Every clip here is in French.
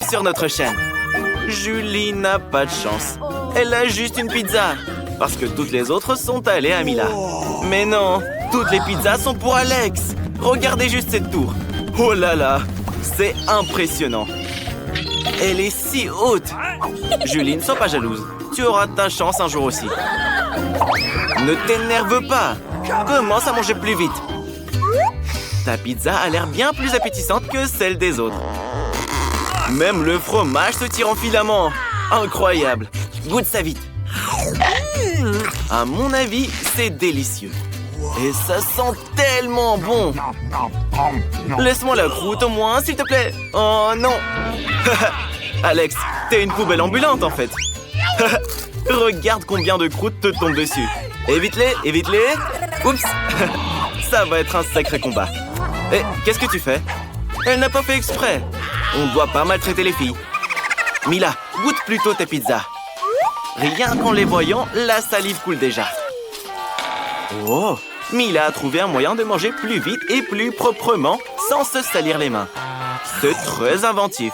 sur notre chaîne. Julie n'a pas de chance. Elle a juste une pizza. Parce que toutes les autres sont allées à Mila. Mais non, toutes les pizzas sont pour Alex. Regardez juste cette tour. Oh là là, c'est impressionnant. Elle est si haute. Julie, ne sois pas jalouse. Tu auras ta chance un jour aussi. Ne t'énerve pas. Commence à manger plus vite. Ta pizza a l'air bien plus appétissante que celle des autres. Même le fromage se tire en filaments. Incroyable. Goûte ça vite. À mon avis, c'est délicieux. Et ça sent tellement bon. Laisse-moi la croûte au moins, s'il te plaît. Oh non. Alex, t'es une poubelle ambulante en fait. Regarde combien de croûtes te tombent dessus. Évite-les, évite-les. Oups. Ça va être un sacré combat. Et qu'est-ce que tu fais? Elle n'a pas fait exprès. On ne doit pas maltraiter les filles. Mila, goûte plutôt tes pizzas. Rien qu'en les voyant, la salive coule déjà. Oh, Mila a trouvé un moyen de manger plus vite et plus proprement sans se salir les mains. C'est très inventif.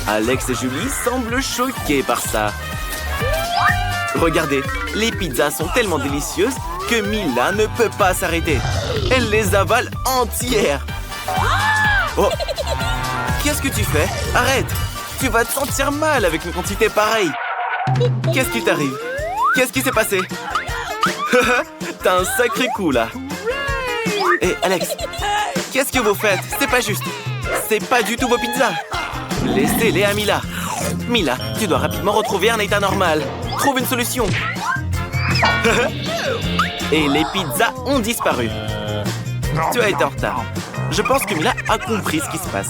Alex et Julie semblent choqués par ça. Regardez, les pizzas sont tellement délicieuses que Mila ne peut pas s'arrêter. Elle les avale entières. Oh, qu'est-ce que tu fais? Arrête! Tu vas te sentir mal avec une quantité pareille. Qu'est-ce qui t'arrive? Qu'est-ce qui s'est passé? T'as un sacré coup, là. Et Alex, qu'est-ce que vous faites? C'est pas juste. C'est pas du tout vos pizzas. Laissez-les à Mila. Mila, tu dois rapidement retrouver un état normal. Trouve une solution. Et les pizzas ont disparu. Tu as été en retard. Je pense que Mila a compris ce qui se passe.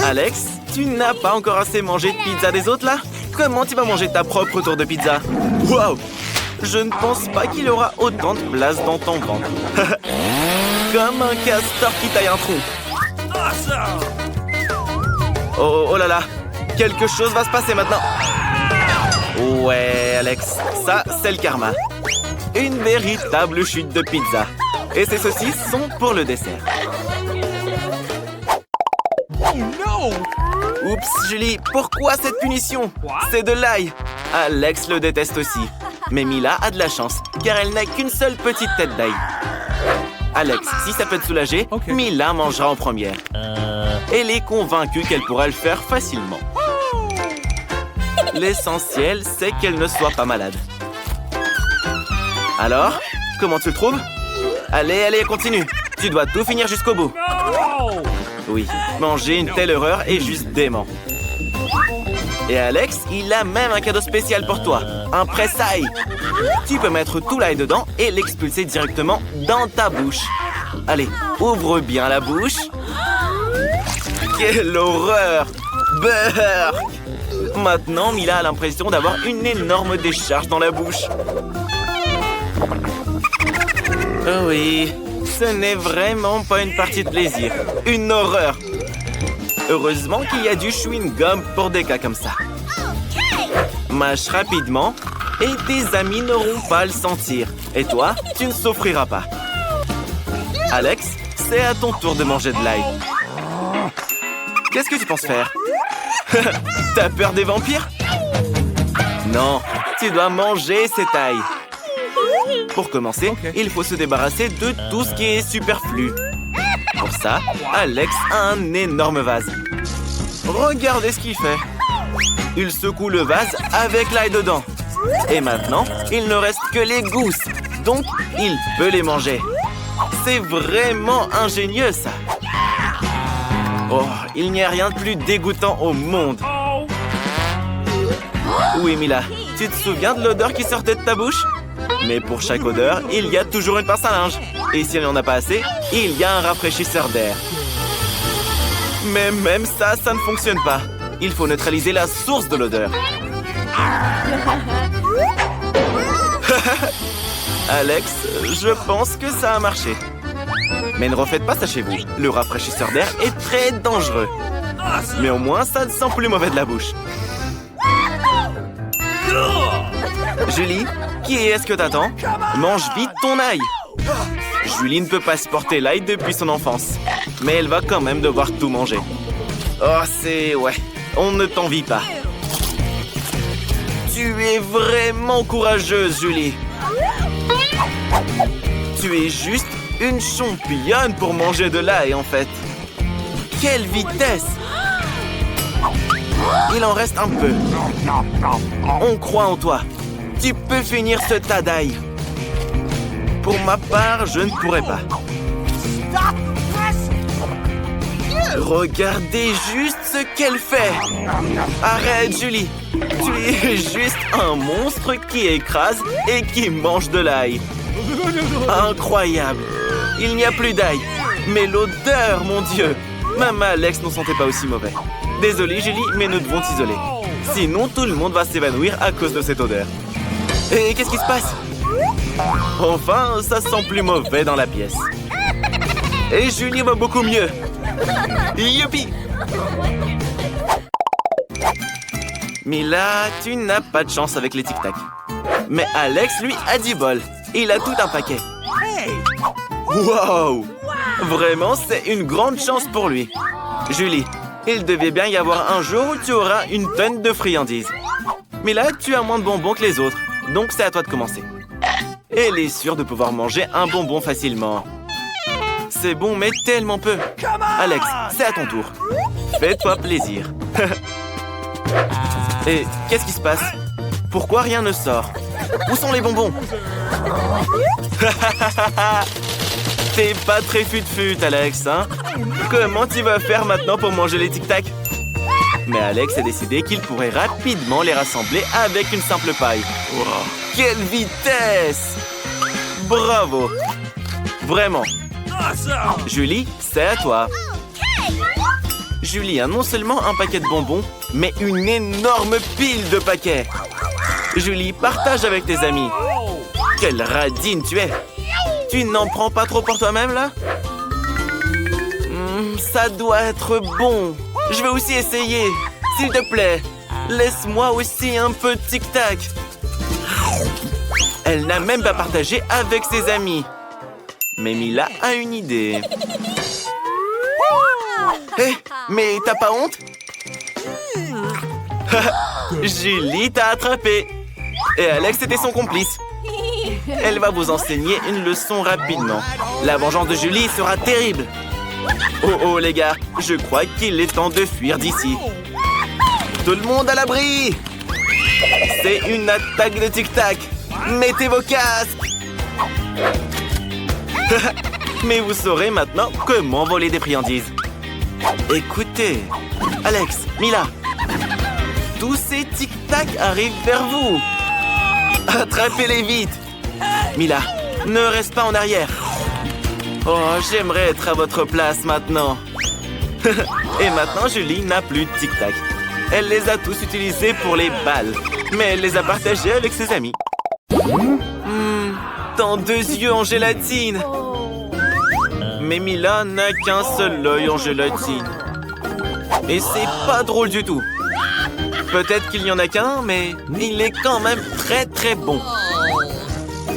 Alex, tu n'as pas encore assez mangé de pizza des autres, là? Comment tu vas manger ta propre tour de pizza? Wow! Je ne pense pas qu'il y aura autant de place dans ton ventre. Comme un castor qui taille un trou. Oh, oh là là! Quelque chose va se passer maintenant. Ouais, Alex, ça, c'est le karma. Une véritable chute de pizza. Et ces saucisses sont pour le dessert. Oups, Julie, pourquoi cette punition? C'est de l'ail. Alex le déteste aussi. Mais Mila a de la chance, car elle n'a qu'une seule petite tête d'ail. Alex, si ça peut te soulager, Mila mangera en première. Elle est convaincue qu'elle pourra le faire facilement. L'essentiel, c'est qu'elle ne soit pas malade. Alors, comment tu le trouves? Allez, allez, continue. Tu dois tout finir jusqu'au bout. Oui, manger une telle erreur est juste dément. Et Alex, il a même un cadeau spécial pour toi. Un presse-ail. Tu peux mettre tout l'ail dedans et l'expulser directement dans ta bouche. Allez, ouvre bien la bouche. Quelle horreur! Beurre! Maintenant, Mila a l'impression d'avoir une énorme décharge dans la bouche. Oh oui, ce n'est vraiment pas une partie de plaisir. Une horreur! Heureusement qu'il y a du chewing-gum pour des cas comme ça. Mâche rapidement et tes amis n'auront pas à le sentir. Et toi, tu ne souffriras pas. Alex, c'est à ton tour de manger de l'ail. Qu'est-ce que tu penses faire? T'as peur des vampires? Non, tu dois manger cet ail. Pour commencer, il faut se débarrasser de tout ce qui est superflu. Pour ça, Alex a un énorme vase. Regardez ce qu'il fait. Il secoue le vase avec l'ail dedans. Et maintenant, il ne reste que les gousses. Donc, il peut les manger. C'est vraiment ingénieux, ça. Oh, il n'y a rien de plus dégoûtant au monde. Oui, Mila, tu te souviens de l'odeur qui sortait de ta bouche? Mais pour chaque odeur, il y a toujours une pince à linge. Et s'il n'y en a pas assez, il y a un rafraîchisseur d'air. Mais même ça, ça ne fonctionne pas. Il faut neutraliser la source de l'odeur. Alex, je pense que ça a marché. Mais ne refaites pas ça chez vous. Le rafraîchisseur d'air est très dangereux. Mais au moins, ça ne sent plus mauvais de la bouche. Julie, qui est-ce que t'attends? Mange vite ton ail. Julie ne peut pas supporter l'ail depuis son enfance. mais elle va quand même devoir tout manger. Oh, c'est... ouais, on ne t'envie pas. Tu es vraiment courageuse, Julie. Tu es juste une championne pour manger de l'ail, en fait. Quelle vitesse! Il en reste un peu. On croit en toi. Tu peux finir ce tas d'ail. Pour ma part, je ne pourrais pas. Regardez juste ce qu'elle fait. Arrête, Julie. Tu es juste un monstre qui écrase et qui mange de l'ail. Incroyable. Il n'y a plus d'ail. Mais l'odeur, mon Dieu. Même Alex n'en sentait pas aussi mauvais. Désolé, Julie, mais nous devons t'isoler. Sinon, tout le monde va s'évanouir à cause de cette odeur. Et qu'est-ce qui se passe? Enfin, ça sent plus mauvais dans la pièce. Et Julie va beaucoup mieux. Youpi! Mila, tu n'as pas de chance avec les tic-tac. Mais Alex, lui, a du bol. Il a tout un paquet. Wow! Vraiment, c'est une grande chance pour lui. Julie, il devait bien y avoir un jour où tu auras une tonne de friandises. Mais là, tu as moins de bonbons que les autres, donc c'est à toi de commencer. Elle est sûre de pouvoir manger un bonbon facilement. C'est bon, mais tellement peu. Alex, c'est à ton tour. Fais-toi plaisir. Et qu'est-ce qui se passe? Pourquoi rien ne sort? Où sont les bonbons? T'es pas très fut-fut, Alex, hein? Comment tu vas faire maintenant pour manger les tic-tac? Mais Alex a décidé qu'il pourrait rapidement les rassembler avec une simple paille. Wow. Quelle vitesse! Bravo! Vraiment. Julie, c'est à toi. Julie a non seulement un paquet de bonbons, mais une énorme pile de paquets. Julie, partage avec tes amis. Quelle radine tu es! Tu n'en prends pas trop pour toi-même, là? Ça doit être bon. Je vais aussi essayer. S'il te plaît, laisse-moi aussi un peu de tic-tac. Elle n'a même pas partagé avec ses amis. Mais Mila a une idée. Hé, mais t'as pas honte? Julie t'a attrapé. Et Alex était son complice. Elle va vous enseigner une leçon rapidement. La vengeance de Julie sera terrible. Oh oh les gars, je crois qu'il est temps de fuir d'ici. Tout le monde à l'abri! C'est une attaque de tic-tac. Mettez vos casques. Mais vous saurez maintenant comment voler des friandises. Écoutez, Alex, Mila, tous ces tic-tac arrivent vers vous. Attrapez-les vite. Mila, ne reste pas en arrière. Oh, j'aimerais être à votre place maintenant. Et maintenant, Julie n'a plus de tic-tac. Elle les a tous utilisés pour les balles. Mais elle les a partagés avec ses amis. Tant deux yeux en gélatine. Mais Mila n'a qu'un seul œil en gélatine. Et c'est pas drôle du tout. Peut-être qu'il n'y en a qu'un, mais il est quand même très très bon.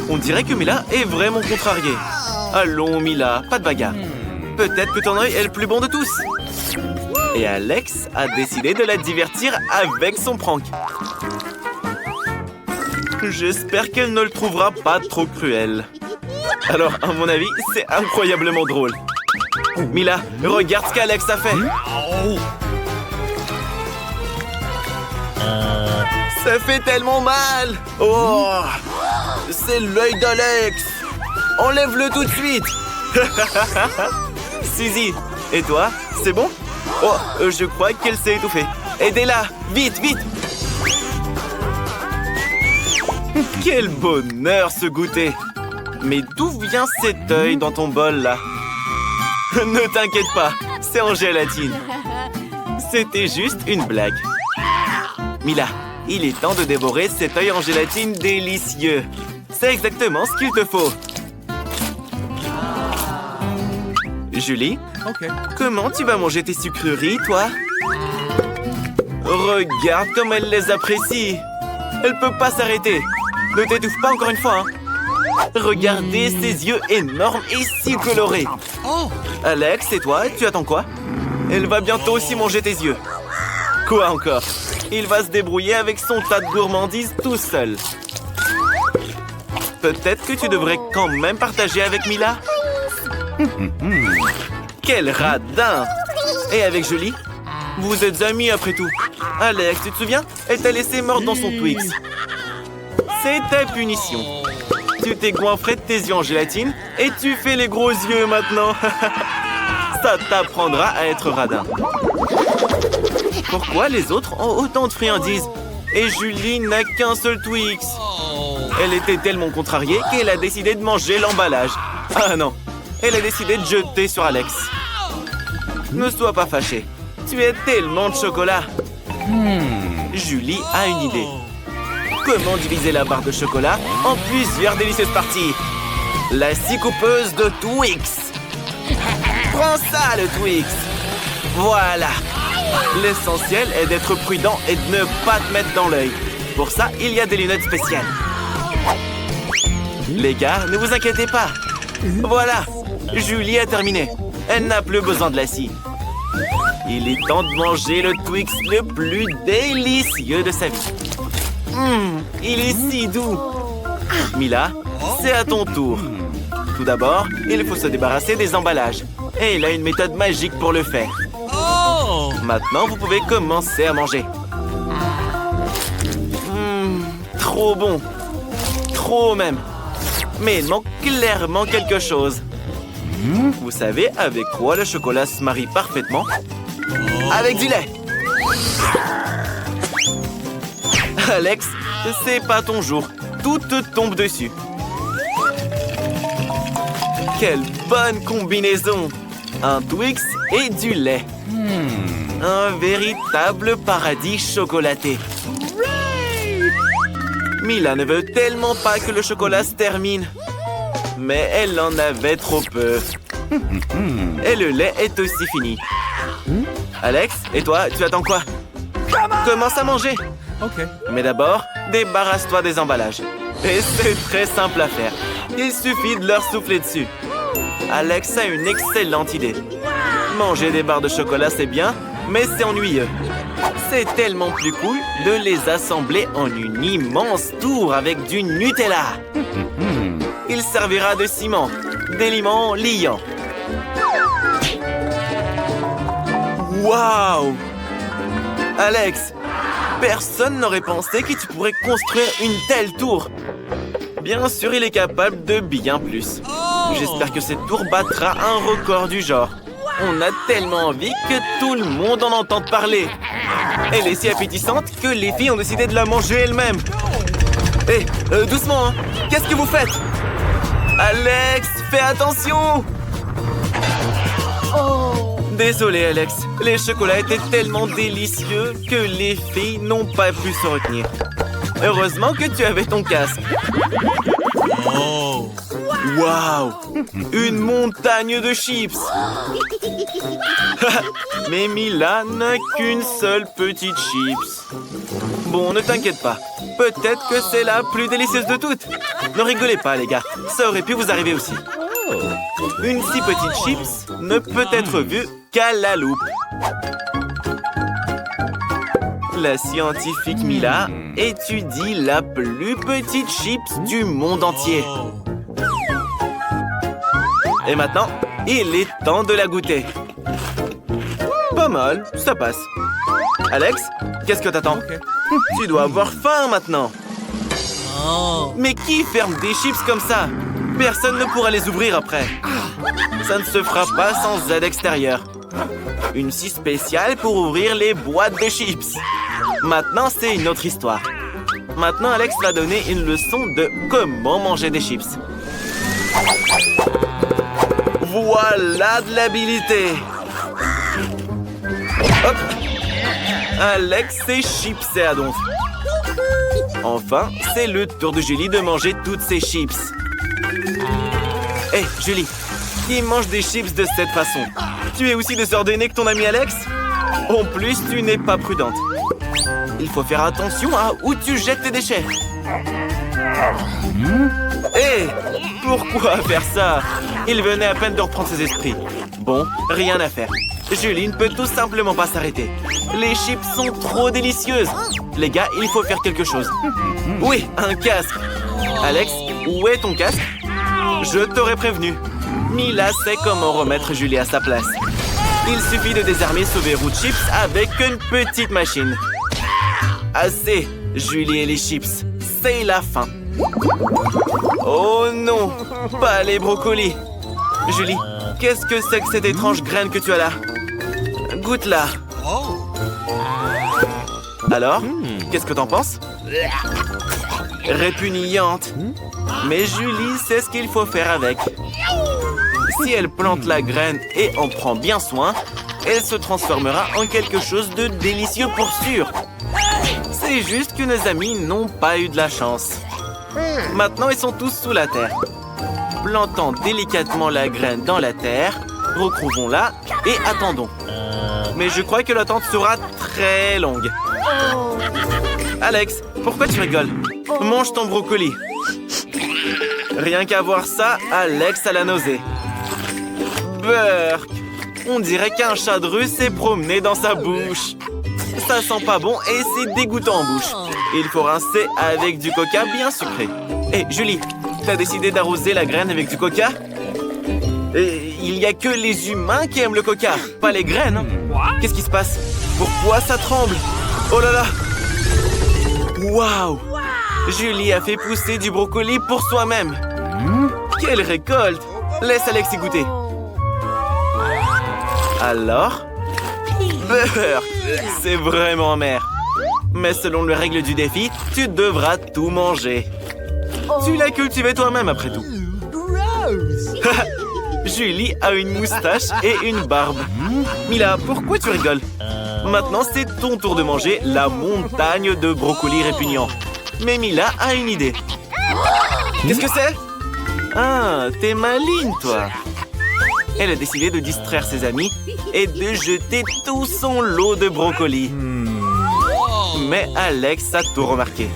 On dirait que Mila est vraiment contrariée. Allons Mila, pas de bagarre. Peut-être que ton œil est le plus bon de tous. Et Alex a décidé de la divertir avec son prank. J'espère qu'elle ne le trouvera pas trop cruel. Alors, à mon avis, c'est incroyablement drôle. Mila, regarde ce qu'Alex a fait. Ça fait tellement mal. Oh, c'est l'œil d'Alex. Enlève-le tout de suite. Suzy, et toi, c'est bon? Oh, je crois qu'elle s'est étouffée. Aidez-la, vite, vite. Quel bonheur ce goûter. Mais d'où vient cet œil dans ton bol, là? Ne t'inquiète pas, c'est en gélatine. C'était juste une blague. Mila, il est temps de dévorer cet œil en gélatine délicieux. C'est exactement ce qu'il te faut. Julie, comment tu vas manger tes sucreries, toi? Regarde comme elle les apprécie. Elle peut pas s'arrêter. Ne t'étouffe pas encore une fois, hein. Regardez ses yeux énormes et si colorés. Alex, et toi, tu attends quoi? Elle va bientôt aussi manger tes yeux. Quoi encore? Il va se débrouiller avec son tas de gourmandises tout seul. Peut-être que tu devrais quand même partager avec Mila? Quel radin! Et avec Julie? Vous êtes amis après tout. Alex, tu te souviens? Elle t'a laissé morte dans son Twix. C'est ta punition. Tu t'es goinfré de tes yeux en gélatine et tu fais les gros yeux maintenant. Ça t'apprendra à être radin. Pourquoi les autres ont autant de friandises? Et Julie n'a qu'un seul Twix. Elle était tellement contrariée qu'elle a décidé de manger l'emballage. Ah non, elle a décidé de jeter sur Alex. Ne sois pas fâché. Tu as tellement de chocolat. Julie a une idée. Comment diviser la barre de chocolat en plusieurs délicieuses parties? La scie coupeuse de Twix. Prends ça, le Twix. Voilà. L'essentiel est d'être prudent et de ne pas te mettre dans l'œil. Pour ça, il y a des lunettes spéciales. Les gars, ne vous inquiétez pas. Voilà, Julie a terminé. Elle n'a plus besoin de la scie. Il est temps de manger le Twix le plus délicieux de sa vie. Il est si doux. Mila, c'est à ton tour. Tout d'abord, il faut se débarrasser des emballages. Et il a une méthode magique pour le faire. Maintenant, vous pouvez commencer à manger. Trop bon. Trop même. Mais il manque clairement quelque chose. Vous savez avec quoi le chocolat se marie parfaitement? Avec du lait. Alex, c'est pas ton jour. Tout te tombe dessus. Quelle bonne combinaison! Un Twix et du lait. Un véritable paradis chocolaté. Mila ne veut tellement pas que le chocolat se termine. Mais elle en avait trop peu. Et le lait est aussi fini. Alex, et toi, tu attends quoi? Commence à manger. Mais d'abord, débarrasse-toi des emballages. Et c'est très simple à faire. Il suffit de leur souffler dessus. Alex a une excellente idée. Manger des barres de chocolat, c'est bien, mais c'est ennuyeux. C'est tellement plus cool de les assembler en une immense tour avec du Nutella. Il servira de ciment, d'éléments liants. Waouh! Alex, personne n'aurait pensé que tu pourrais construire une telle tour. Bien sûr, il est capable de bien plus. J'espère que cette tour battra un record du genre. On a tellement envie que tout le monde en entende parler. Elle est si appétissante que les filles ont décidé de la manger elles-mêmes. Hé, doucement, hein. Qu'est-ce que vous faites? Alex, fais attention! Désolé, Alex. Les chocolats étaient tellement délicieux que les filles n'ont pas pu se retenir. Heureusement que tu avais ton casque. Waouh! Une montagne de chips! Mais Mila n'a qu'une seule petite chips. Bon, ne t'inquiète pas. Peut-être que c'est la plus délicieuse de toutes. Ne rigolez pas, les gars. Ça aurait pu vous arriver aussi. Une si petite chips ne peut être vue qu'à la loupe. La scientifique Mila étudie la plus petite chips du monde entier. Et maintenant, il est temps de la goûter. Pas mal, ça passe. Alex, qu'est-ce que t'attends? Tu dois avoir faim maintenant. Mais qui ferme des chips comme ça? Personne ne pourra les ouvrir après. Ça ne se fera pas sans aide extérieure. Une scie spéciale pour ouvrir les boîtes de chips. Maintenant, c'est une autre histoire. Maintenant, Alex va donner une leçon de comment manger des chips. Voilà de l'habilité. Hop. Alex s'est chipsé à donf. Enfin, c'est le tour de Julie de manger toutes ses chips. Hé, Julie, qui mange des chips de cette façon? Tu es aussi désordonnée que ton ami Alex? En plus, tu n'es pas prudente. Il faut faire attention à où tu jettes tes déchets. Hé, pourquoi faire ça? Il venait à peine de reprendre ses esprits. Bon, rien à faire. Julie ne peut tout simplement pas s'arrêter. Les chips sont trop délicieuses. Les gars, il faut faire quelque chose. Oui, un casque. Alex, où est ton casque? Je t'aurais prévenu. Mila sait comment remettre Julie à sa place. Il suffit de désarmer ce verrou de chips avec une petite machine. Assez, Julie et les chips. C'est la fin. Oh non, pas les brocolis. Julie, qu'est-ce que c'est que cette étrange graine que tu as là? Goûte-la. Alors, qu'est-ce que t'en penses? Répugnante. Mais Julie sait ce qu'il faut faire avec. Si elle plante la graine et en prend bien soin, elle se transformera en quelque chose de délicieux pour sûr. C'est juste que nos amis n'ont pas eu de la chance. Maintenant, ils sont tous sous la terre. Plantons délicatement la graine dans la terre, recouvrons-la et attendons. Mais je crois que l'attente sera très longue. Alex, pourquoi tu rigoles? Mange ton brocoli. Rien qu'à voir ça, Alex a la nausée. Burk! On dirait qu'un chat de rue s'est promené dans sa bouche. Ça sent pas bon et c'est dégoûtant en bouche. Il faut rincer avec du coca bien sucré. Hé, Julie, t'as décidé d'arroser la graine avec du coca? Et il n'y a que les humains qui aiment le coca, pas les graines. Qu'est-ce qui se passe? Pourquoi ça tremble? Oh là là! Waouh! Julie a fait pousser du brocoli pour soi-même. Quelle récolte! Laisse Alex y goûter. Alors? Burk! C'est vraiment amer. Mais selon les règles du défi, tu devras tout manger. Tu l'as cultivé toi-même après tout. Julie a une moustache et une barbe. Mila, pourquoi tu rigoles? Maintenant, c'est ton tour de manger la montagne de brocolis répugnants. Mais Mila a une idée. Qu'est-ce que c'est? Ah, t'es maligne, toi. Elle a décidé de distraire ses amis et de jeter tout son lot de brocolis. Mais Alex a tout remarqué.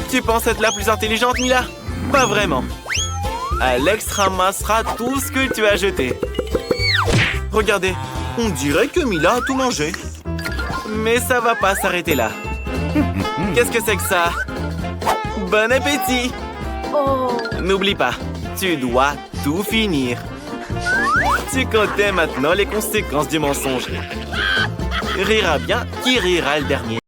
Tu penses être la plus intelligente, Mila? Pas vraiment. Alex ramassera tout ce que tu as jeté. Regardez, on dirait que Mila a tout mangé. Mais ça va pas s'arrêter là. Qu'est-ce que c'est que ça? Bon appétit! N'oublie pas, tu dois tout finir. Tu connais maintenant les conséquences du mensonge. Rira bien qui rira le dernier.